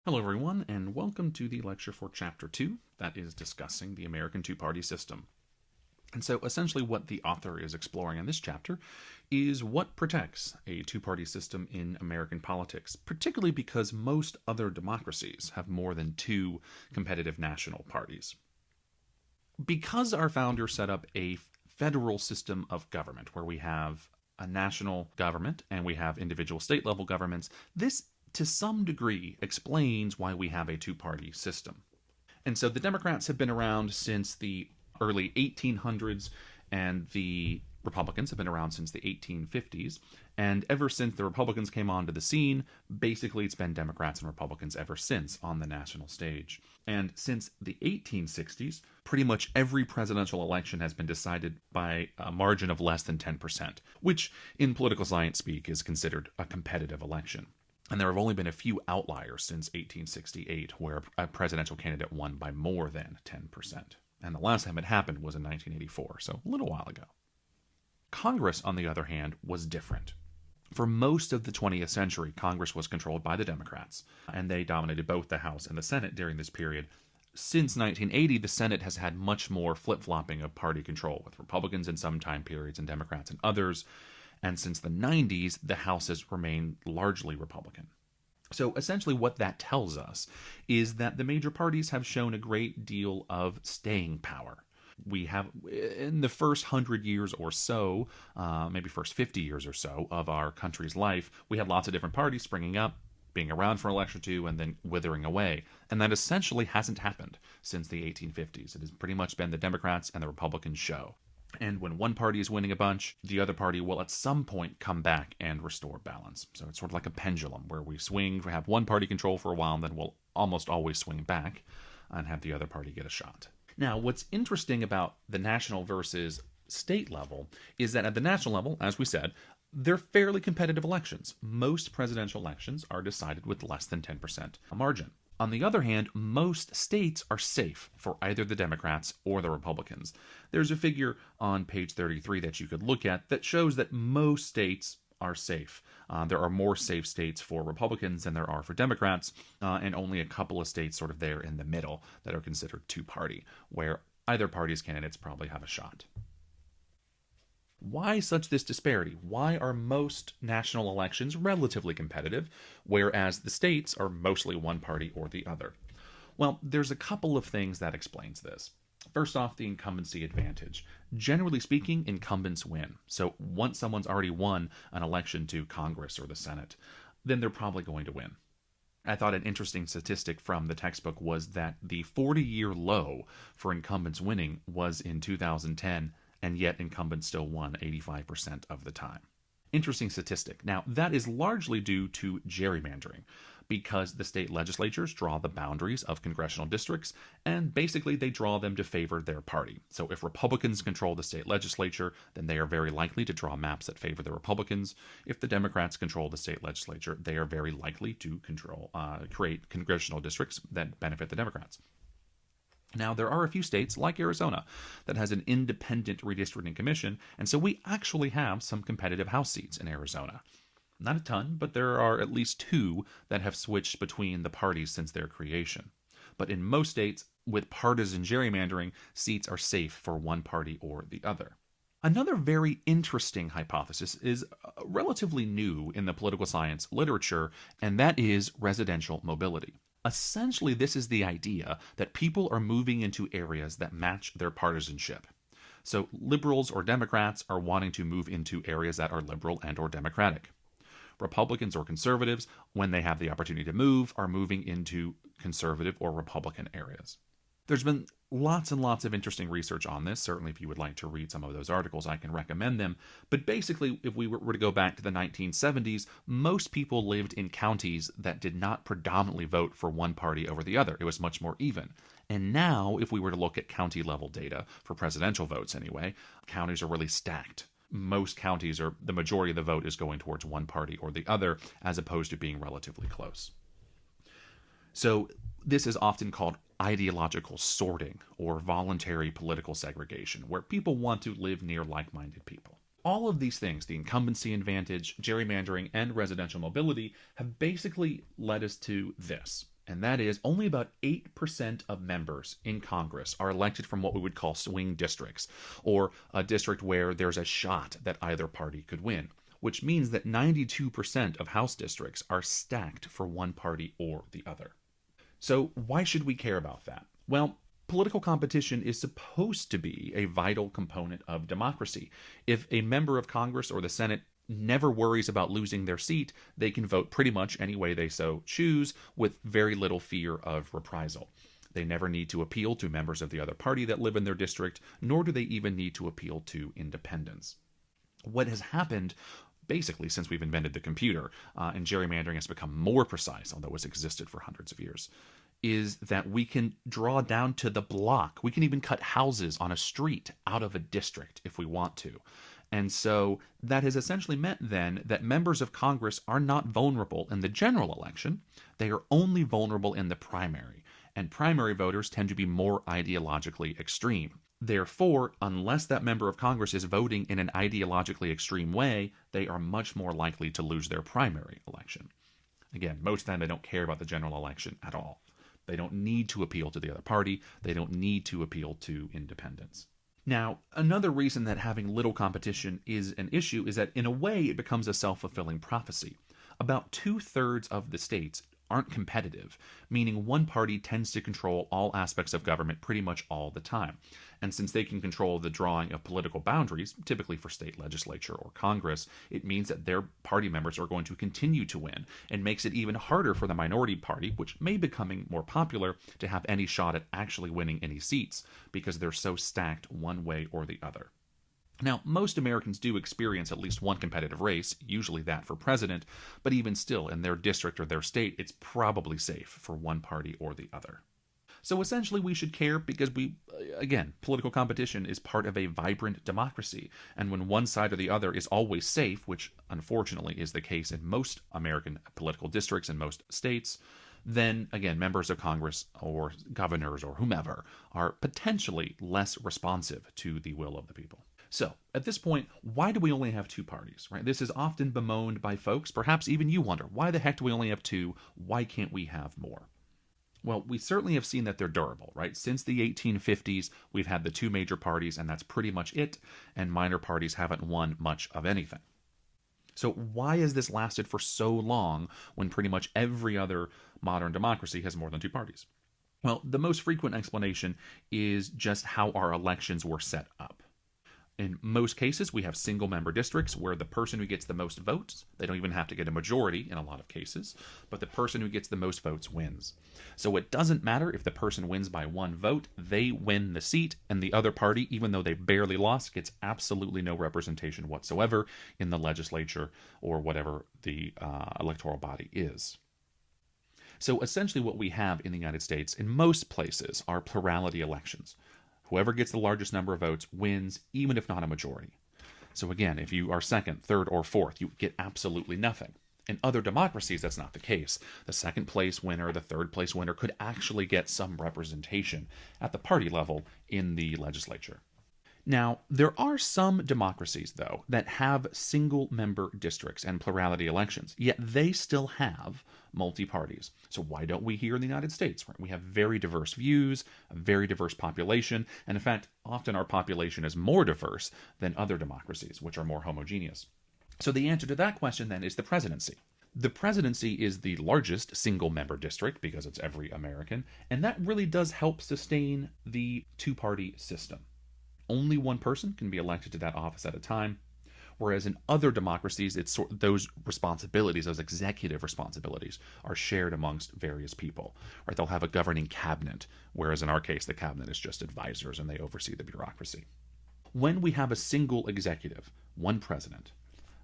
Hello, everyone, and welcome to the lecture for Chapter 2, that is discussing the American two-party system. And so, essentially, what the author is exploring in this chapter is what protects a two-party system in American politics, particularly because most other democracies have more than two competitive national parties. Because our founder set up a federal system of government, where we have a national government and we have individual state-level governments, this to some degree explains why we have a two-party system. And so the Democrats have been around since the early 1800s, and the Republicans have been around since the 1850s. And ever since the Republicans came onto the scene, basically it's been Democrats and Republicans ever since on the national stage. And since the 1860s, pretty much every presidential election has been decided by a margin of less than 10%, which in political science speak is considered a competitive election. And there have only been a few outliers since 1868 where a presidential candidate won by more than 10%. And the last time it happened was in 1984, so a little while ago. Congress, on the other hand, was different. For most of the 20th century, Congress was controlled by the Democrats, and they dominated both the House and the Senate during this period. Since 1980, the Senate has had much more flip-flopping of party control, with Republicans in some time periods and Democrats in others. And since the 90s, the House has remained largely Republican. So essentially what that tells us is that the major parties have shown a great deal of staying power. We have, in the first 100 years or so, maybe first 50 years or so of our country's life, we had lots of different parties springing up, being around for an election or two, and then withering away. And that essentially hasn't happened since the 1850s. It has pretty much been the Democrats and the Republicans show. And when one party is winning a bunch, the other party will at some point come back and restore balance. So it's sort of like a pendulum where we swing, we have one party control for a while, and then we'll almost always swing back and have the other party get a shot. Now, what's interesting about the national versus state level is that at the national level, as we said, they're fairly competitive elections. Most presidential elections are decided with less than 10% margin. On the other hand, most states are safe for either the Democrats or the Republicans. There's a figure on page 33 that you could look at that shows that most states are safe. There are more safe states for Republicans than there are for Democrats, and only a couple of states sort of there in the middle that are considered two-party, where either party's candidates probably have a shot. Why such this disparity? Why are most national elections relatively competitive, whereas the states are mostly one party or the other? Well, there's a couple of things that explains this. First off, the incumbency advantage. Generally speaking, incumbents win. So once someone's already won an election to Congress or the Senate, then they're probably going to win. I thought an interesting statistic from the textbook was that the 40-year low for incumbents winning was in 2010, and yet incumbents still won 85% of the time. Interesting statistic. Now, that is largely due to gerrymandering, because the state legislatures draw the boundaries of congressional districts, and basically they draw them to favor their party. So if Republicans control the state legislature, then they are very likely to draw maps that favor the Republicans. If the Democrats control the state legislature, they are very likely to create congressional districts that benefit the Democrats. Now, there are a few states, like Arizona, that has an independent redistricting commission, and so we actually have some competitive House seats in Arizona. Not a ton, but there are at least two that have switched between the parties since their creation. But in most states, with partisan gerrymandering, seats are safe for one party or the other. Another very interesting hypothesis is relatively new in the political science literature, and that is residential mobility. Essentially, this is the idea that people are moving into areas that match their partisanship. So liberals or Democrats are wanting to move into areas that are liberal and or democratic. Republicans or conservatives, when they have the opportunity to move, are moving into conservative or Republican areas. There's been lots and lots of interesting research on this. Certainly, if you would like to read some of those articles, I can recommend them. But basically, if we were to go back to the 1970s, most people lived in counties that did not predominantly vote for one party over the other. It was much more even. And now, if we were to look at county-level data, for presidential votes anyway, counties are really stacked. Most counties are, the majority of the vote is going towards one party or the other, as opposed to being relatively close. So this is often called ideological sorting or voluntary political segregation, where people want to live near like-minded people. All of these things, the incumbency advantage, gerrymandering, and residential mobility, have basically led us to this. And that is only about 8% of members in Congress are elected from what we would call swing districts, or a district where there's a shot that either party could win, which means that 92% of House districts are stacked for one party or the other. So why should we care about that? Well, political competition is supposed to be a vital component of democracy. If a member of Congress or the Senate never worries about losing their seat, they can vote pretty much any way they so choose with very little fear of reprisal. They never need to appeal to members of the other party that live in their district, nor do they even need to appeal to independents. What has happened basically since we've invented the computer, and gerrymandering has become more precise, although it's existed for hundreds of years, is that we can draw down to the block. We can even cut houses on a street out of a district if we want to. And so that has essentially meant then that members of Congress are not vulnerable in the general election. They are only vulnerable in the primary. And primary voters tend to be more ideologically extreme. Therefore, unless that member of Congress is voting in an ideologically extreme way, they are much more likely to lose their primary election. Again, most of the time they don't care about the general election at all. They don't need to appeal to the other party. They don't need to appeal to independents. Now, another reason that having little competition is an issue is that in a way it becomes a self-fulfilling prophecy. About 2/3 of the states aren't competitive, meaning one party tends to control all aspects of government pretty much all the time. And since they can control the drawing of political boundaries, typically for state legislature or Congress, it means that their party members are going to continue to win, and makes it even harder for the minority party, which may be becoming more popular, to have any shot at actually winning any seats, because they're so stacked one way or the other. Now, most Americans do experience at least one competitive race, usually that for president, but even still, in their district or their state, it's probably safe for one party or the other. So essentially, we should care because again, political competition is part of a vibrant democracy, and when one side or the other is always safe, which unfortunately is the case in most American political districts in most states, then again, members of Congress or governors or whomever are potentially less responsive to the will of the people. So, at this point, why do we only have two parties, right? This is often bemoaned by folks. Perhaps even you wonder, why the heck do we only have two? Why can't we have more? Well, we certainly have seen that they're durable, right? Since the 1850s, we've had the two major parties, and that's pretty much it, and minor parties haven't won much of anything. So why has this lasted for so long when pretty much every other modern democracy has more than two parties? Well, the most frequent explanation is just how our elections were set up. In most cases, we have single-member districts where the person who gets the most votes, they don't even have to get a majority in a lot of cases, but the person who gets the most votes wins. So it doesn't matter if the person wins by one vote, they win the seat, and the other party, even though they barely lost, gets absolutely no representation whatsoever in the legislature or whatever the electoral body is. So essentially what we have in the United States, in most places, are plurality elections. Whoever gets the largest number of votes wins, even if not a majority. So again, if you are second, third, or fourth, you get absolutely nothing. In other democracies, that's not the case. The second place winner, the third place winner could actually get some representation at the party level in the legislature. Now, there are some democracies, though, that have single-member districts and plurality elections, yet they still have multi-parties. So why don't we here in the United States? Right? We have very diverse views, a very diverse population, and in fact, often our population is more diverse than other democracies, which are more homogeneous. So the answer to that question, then, is the presidency. The presidency is the largest single-member district, because it's every American, and that really does help sustain the two-party system. Only one person can be elected to that office at a time, whereas in other democracies, those responsibilities, those executive responsibilities, are shared amongst various people. Right? They'll have a governing cabinet, whereas in our case, the cabinet is just advisors and they oversee the bureaucracy. When we have a single executive, one president,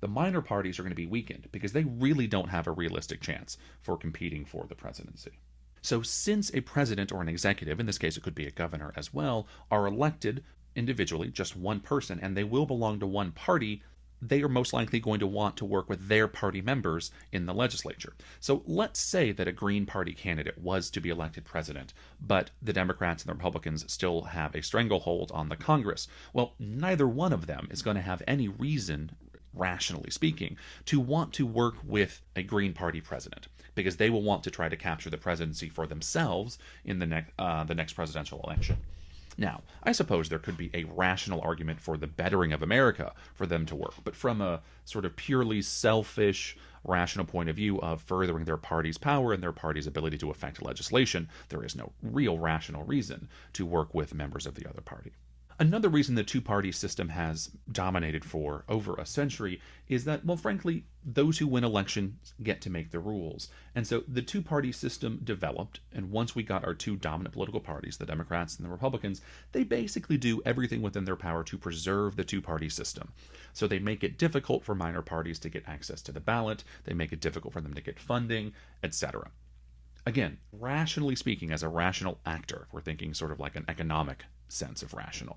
the minor parties are going to be weakened because they really don't have a realistic chance for competing for the presidency. So since a president or an executive, in this case it could be a governor as well, are elected individually, just one person, and they will belong to one party, they are most likely going to want to work with their party members in the legislature. So let's say that a Green Party candidate was to be elected president, but the Democrats and the Republicans still have a stranglehold on the Congress. Well, neither one of them is going to have any reason rationally speaking, to want to work with a Green Party president, because they will want to try to capture the presidency for themselves in the next presidential election. Now, I suppose there could be a rational argument for the bettering of America for them to work, but from a sort of purely selfish, rational point of view of furthering their party's power and their party's ability to affect legislation, there is no real rational reason to work with members of the other party. Another reason the two-party system has dominated for over a century is that, well, frankly, those who win elections get to make the rules. And so the two-party system developed, and once we got our two dominant political parties, the Democrats and the Republicans, they basically do everything within their power to preserve the two-party system. So they make it difficult for minor parties to get access to the ballot, they make it difficult for them to get funding, etc. Again, rationally speaking, as a rational actor, if we're thinking sort of like an economic sense of rational,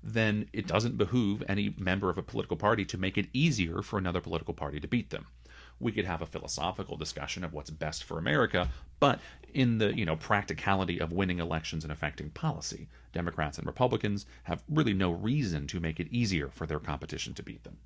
then it doesn't behoove any member of a political party to make it easier for another political party to beat them. We could have a philosophical discussion of what's best for America, but in the practicality of winning elections and affecting policy, Democrats and Republicans have really no reason to make it easier for their competition to beat them.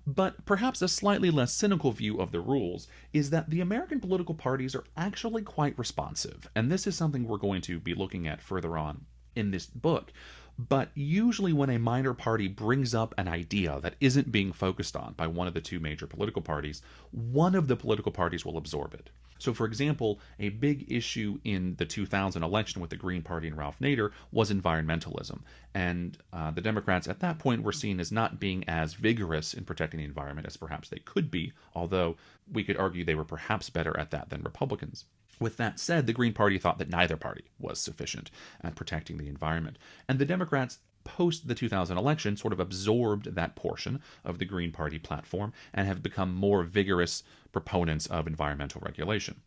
But perhaps a slightly less cynical view of the rules is that the American political parties are actually quite responsive, and this is something we're going to be looking at further on in this book. But usually when a minor party brings up an idea that isn't being focused on by one of the two major political parties, one of the political parties will absorb it. So for example, a big issue in the 2000 election with the Green Party and Ralph Nader was environmentalism. And the Democrats at that point were seen as not being as vigorous in protecting the environment as perhaps they could be, although we could argue they were perhaps better at that than Republicans. With that said, the Green Party thought that neither party was sufficient at protecting the environment. And the Democrats, post the 2000 election, sort of absorbed that portion of the Green Party platform and have become more vigorous proponents of environmental regulation.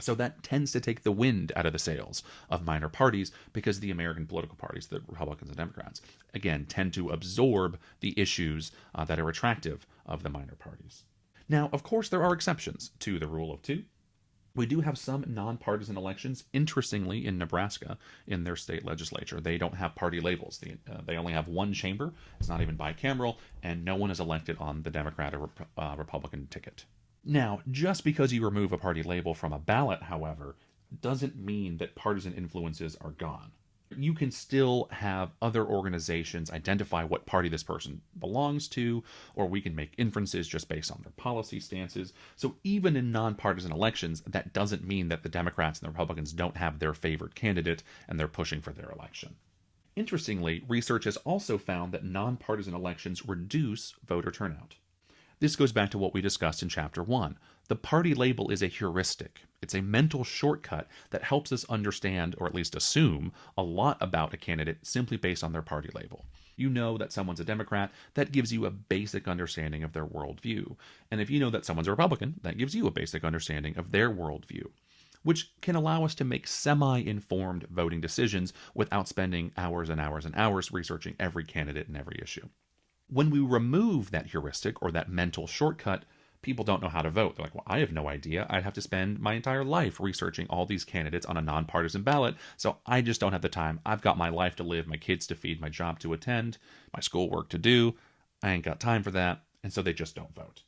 So that tends to take the wind out of the sails of minor parties because the American political parties, the Republicans and Democrats, again, tend to absorb the issues that are attractive of the minor parties. Now, of course, there are exceptions to the rule of two. We do have some nonpartisan elections. Interestingly, in Nebraska, in their state legislature, they don't have party labels. They only have one chamber. It's not even bicameral, and no one is elected on the Democrat or Republican ticket. Now, just because you remove a party label from a ballot, however, doesn't mean that partisan influences are gone. You can still have other organizations identify what party this person belongs to, or we can make inferences just based on their policy stances. So even in nonpartisan elections, that doesn't mean that the Democrats and the Republicans don't have their favored candidate and they're pushing for their election. Interestingly, research has also found that nonpartisan elections reduce voter turnout. This goes back to what we discussed in Chapter 1. The party label is a heuristic. It's a mental shortcut that helps us understand, or at least assume, a lot about a candidate simply based on their party label. You know that someone's a Democrat, that gives you a basic understanding of their worldview. And if you know that someone's a Republican, that gives you a basic understanding of their worldview, which can allow us to make semi-informed voting decisions without spending hours and hours and hours researching every candidate and every issue. When we remove that heuristic or that mental shortcut, people don't know how to vote. They're like, well, I have no idea. I'd have to spend my entire life researching all these candidates on a nonpartisan ballot, so I just don't have the time. I've got my life to live, my kids to feed, my job to attend, my schoolwork to do. I ain't got time for that, and so they just don't vote.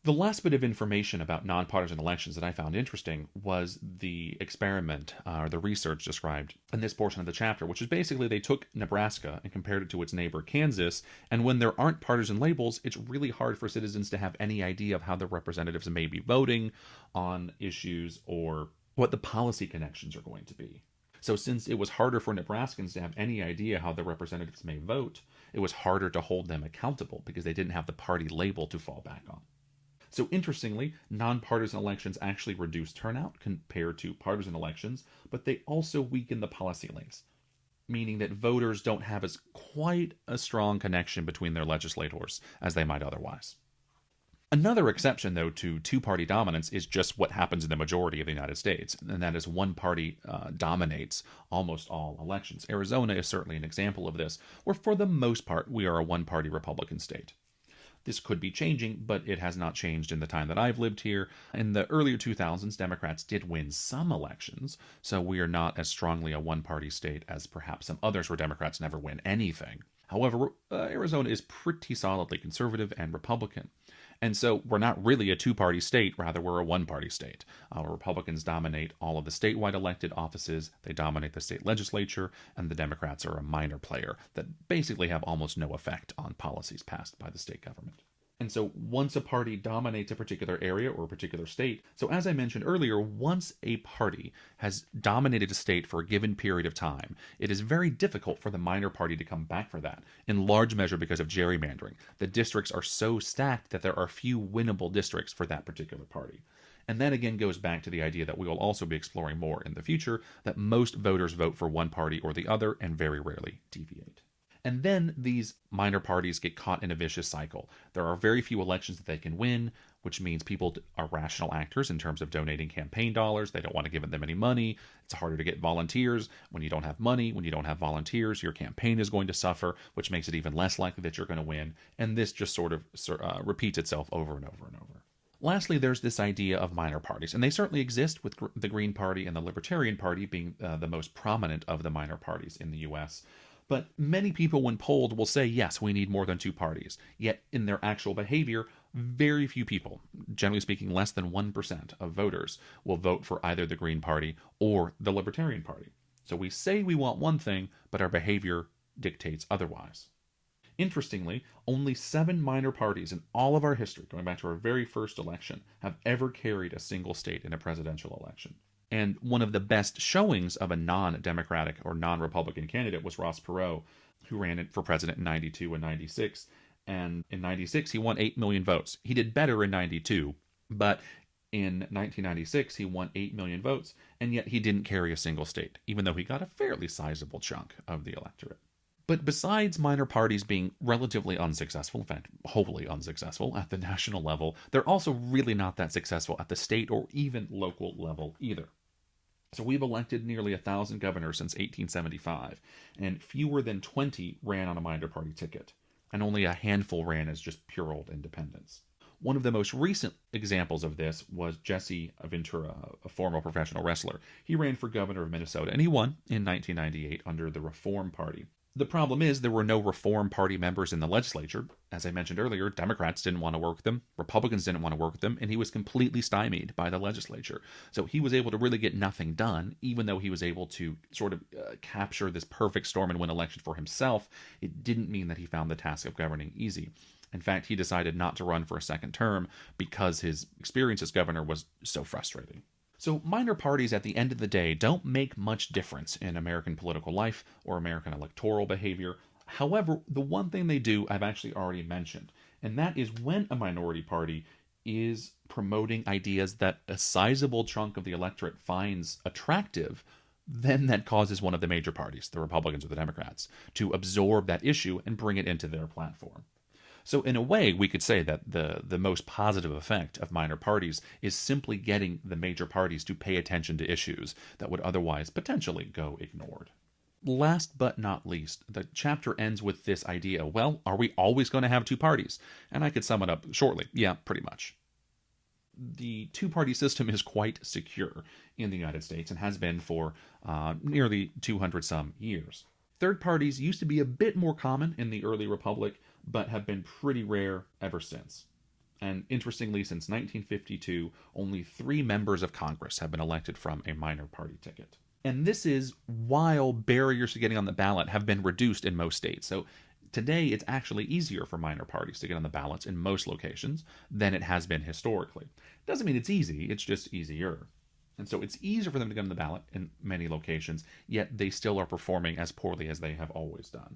The last bit of information about nonpartisan elections that I found interesting was the experiment, or the research described in this portion of the chapter, which is basically they took Nebraska and compared it to its neighbor Kansas, and when there aren't partisan labels, it's really hard for citizens to have any idea of how their representatives may be voting on issues or what the policy connections are going to be. So since it was harder for Nebraskans to have any idea how their representatives may vote, it was harder to hold them accountable because they didn't have the party label to fall back on. So interestingly, nonpartisan elections actually reduce turnout compared to partisan elections, but they also weaken the policy links, meaning that voters don't have as quite a strong connection between their legislators as they might otherwise. Another exception, though, to two-party dominance is just what happens in the majority of the United States, and that is one party dominates almost all elections. Arizona is certainly an example of this, where for the most part we are a one-party Republican state. This could be changing, but it has not changed in the time that I've lived here. In the earlier 2000s, Democrats did win some elections, so we are not as strongly a one-party state as perhaps some others where Democrats never win anything. However, Arizona is pretty solidly conservative and Republican. And so we're not really a two-party state, rather we're a one-party state. Republicans dominate all of the statewide elected offices, they dominate the state legislature, and the Democrats are a minor player that basically have almost no effect on policies passed by the state government. And so once a party dominates a particular area or a particular state, so as I mentioned earlier, once a party has dominated a state for a given period of time, it is very difficult for the minor party to come back for that, in large measure because of gerrymandering. The districts are so stacked that there are few winnable districts for that particular party. And that again goes back to the idea that we will also be exploring more in the future, that most voters vote for one party or the other and very rarely deviate. And then these minor parties get caught in a vicious cycle. There are very few elections that they can win, which means people are rational actors in terms of donating campaign dollars. They don't want to give them any money. It's harder to get volunteers. When you don't have money, when you don't have volunteers, your campaign is going to suffer, which makes it even less likely that you're going to win. And this just sort of repeats itself over and over and over. Lastly, there's this idea of minor parties, and they certainly exist, with the Green Party and the Libertarian Party being the most prominent of the minor parties in the U.S., but many people, when polled, will say, yes, we need more than two parties. Yet, in their actual behavior, very few people, generally speaking less than 1% of voters, will vote for either the Green Party or the Libertarian Party. So we say we want one thing, but our behavior dictates otherwise. Interestingly, only 7 minor parties in all of our history, going back to our very first election, have ever carried a single state in a presidential election. And one of the best showings of a non-Democratic or non-Republican candidate was Ross Perot, who ran for president in 92 and 96. And in 96, he won 8 million votes. He did better in 92, but in 1996, he won 8 million votes, and yet he didn't carry a single state, even though he got a fairly sizable chunk of the electorate. But besides minor parties being relatively unsuccessful, in fact, wholly unsuccessful at the national level, they're also really not that successful at the state or even local level either. So we've elected nearly 1,000 governors since 1875, and fewer than 20 ran on a minor party ticket, and only a handful ran as just pure old independents. One of the most recent examples of this was Jesse Ventura, a former professional wrestler. He ran for governor of Minnesota, and he won in 1998 under the Reform Party. The problem is there were no Reform Party members in the legislature. As I mentioned earlier, Democrats didn't want to work with them, Republicans didn't want to work with them, and he was completely stymied by the legislature. So he was able to really get nothing done, even though he was able to sort of capture this perfect storm and win election for himself. It didn't mean that he found the task of governing easy. In fact, he decided not to run for a second term because his experience as governor was so frustrating. So minor parties at the end of the day don't make much difference in American political life or American electoral behavior. However, the one thing they do I've actually already mentioned, and that is when a minority party is promoting ideas that a sizable chunk of the electorate finds attractive, then that causes one of the major parties, the Republicans or the Democrats, to absorb that issue and bring it into their platform. So in a way, we could say that the most positive effect of minor parties is simply getting the major parties to pay attention to issues that would otherwise potentially go ignored. Last but not least, the chapter ends with this idea, well, are we always going to have two parties? And I could sum it up shortly. Yeah, pretty much. The two-party system is quite secure in the United States and has been for nearly 200 some years. Third parties used to be a bit more common in the early republic, but have been pretty rare ever since. And interestingly, since 1952, only 3 members of Congress have been elected from a minor party ticket. And this is while barriers to getting on the ballot have been reduced in most states. So today, it's actually easier for minor parties to get on the ballots in most locations than it has been historically. Doesn't mean it's easy, it's just easier. And so it's easier for them to get on the ballot in many locations, yet they still are performing as poorly as they have always done.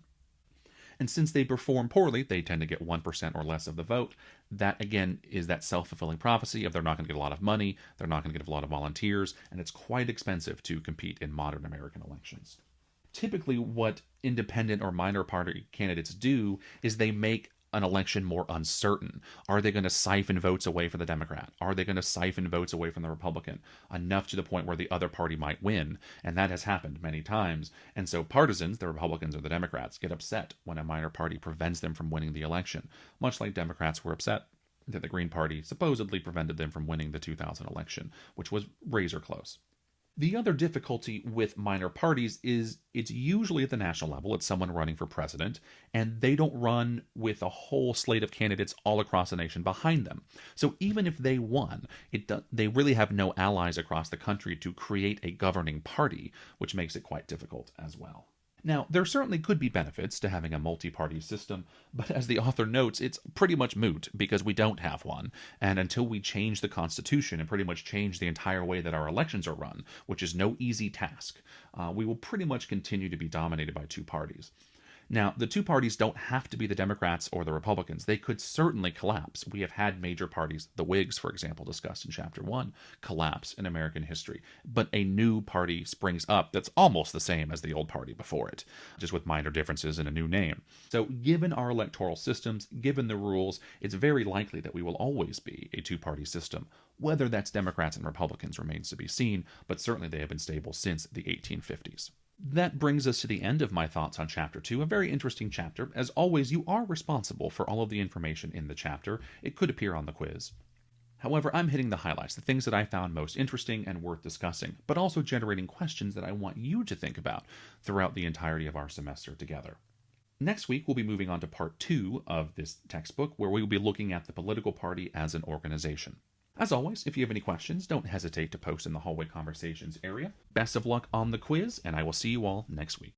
And since they perform poorly, they tend to get 1% or less of the vote. That, again, is that self-fulfilling prophecy of they're not going to get a lot of money, they're not going to get a lot of volunteers, and it's quite expensive to compete in modern American elections. Typically, what independent or minor party candidates do is they make an election more uncertain. Are they going to siphon votes away from the Democrat? Are they going to siphon votes away from the Republican? Enough to the point where the other party might win. And that has happened many times. And so partisans, the Republicans or the Democrats, get upset when a minor party prevents them from winning the election. Much like Democrats were upset that the Green Party supposedly prevented them from winning the 2000 election, which was razor close. The other difficulty with minor parties is it's usually at the national level. It's someone running for president, and they don't run with a whole slate of candidates all across the nation behind them. So even if they won, they really have no allies across the country to create a governing party, which makes it quite difficult as well. Now, there certainly could be benefits to having a multi-party system, but as the author notes, it's pretty much moot because we don't have one, and until we change the Constitution and pretty much change the entire way that our elections are run, which is no easy task, we will pretty much continue to be dominated by two parties. Now, the two parties don't have to be the Democrats or the Republicans. They could certainly collapse. We have had major parties, the Whigs, for example, discussed in Chapter 1, collapse in American history. But a new party springs up that's almost the same as the old party before it, just with minor differences and a new name. So, given our electoral systems, given the rules, it's very likely that we will always be a two-party system. Whether that's Democrats and Republicans remains to be seen, but certainly they have been stable since the 1850s. That brings us to the end of my thoughts on Chapter 2, a very interesting chapter. As always, you are responsible for all of the information in the chapter. It could appear on the quiz. However, I'm hitting the highlights, the things that I found most interesting and worth discussing, but also generating questions that I want you to think about throughout the entirety of our semester together. Next week, we'll be moving on to Part 2 of this textbook, where we will be looking at the political party as an organization. As always, if you have any questions, don't hesitate to post in the hallway conversations area. Best of luck on the quiz, and I will see you all next week.